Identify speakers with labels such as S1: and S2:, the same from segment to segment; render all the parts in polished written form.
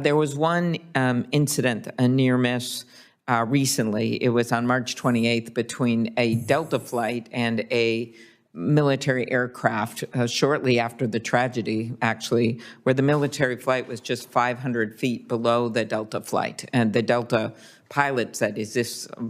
S1: There was one incident, a near miss, recently. It was on March 28th between a Delta flight and a military aircraft shortly after the tragedy, actually, where the military flight was just 500 feet below the Delta flight. And the Delta pilot said,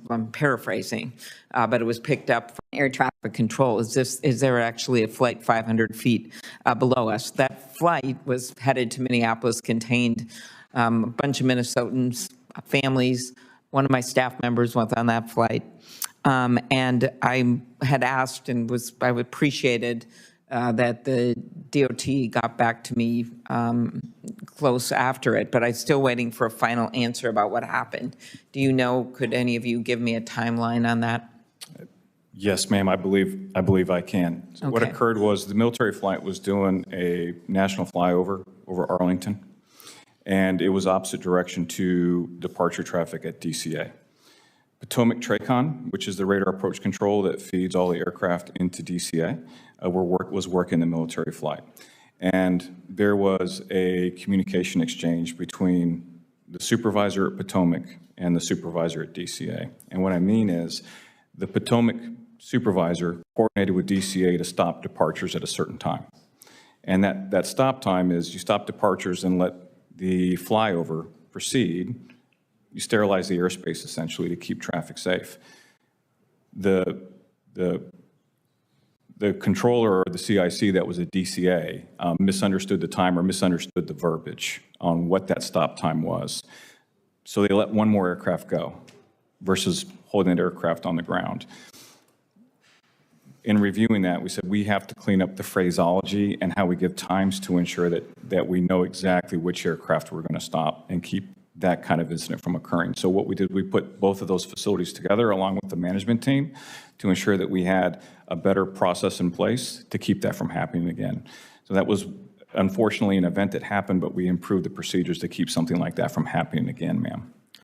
S1: I'm paraphrasing, but it was picked up from air traffic control. Is there actually a flight 500 feet below us? That flight was headed to Minneapolis, contained a bunch of Minnesotans, families. One of my staff members was on that flight. And I had asked and I appreciated that the DOT got back to me close after it, but I'm still waiting for a final answer about what happened. Do you know, could any of you give me a timeline on that?
S2: Yes, ma'am, I believe I can. So okay. What occurred was the military flight was doing a national flyover over Arlington, and it was opposite direction to departure traffic at DCA. Potomac TRACON, which is the radar approach control that feeds all the aircraft into DCA, was working the military flight. And there was a communication exchange between the supervisor at Potomac and the supervisor at DCA. And what I mean is the Potomac supervisor coordinated with DCA to stop departures at a certain time. And that stop time is you stop departures and let the flyover proceed. You sterilize the airspace essentially to keep traffic safe. The controller or the CIC that was at DCA misunderstood the time or misunderstood the verbiage on what that stop time was. So they let one more aircraft go versus holding that aircraft on the ground. In reviewing that, we said we have to clean up the phraseology and how we give times to ensure that we know exactly which aircraft we're going to stop and keep that kind of incident from occurring. So what we did, we put both of those facilities together along with the management team to ensure that we had a better process in place to keep that from happening again. So that was unfortunately an event that happened, but we improved the procedures to keep something like that from happening again, ma'am.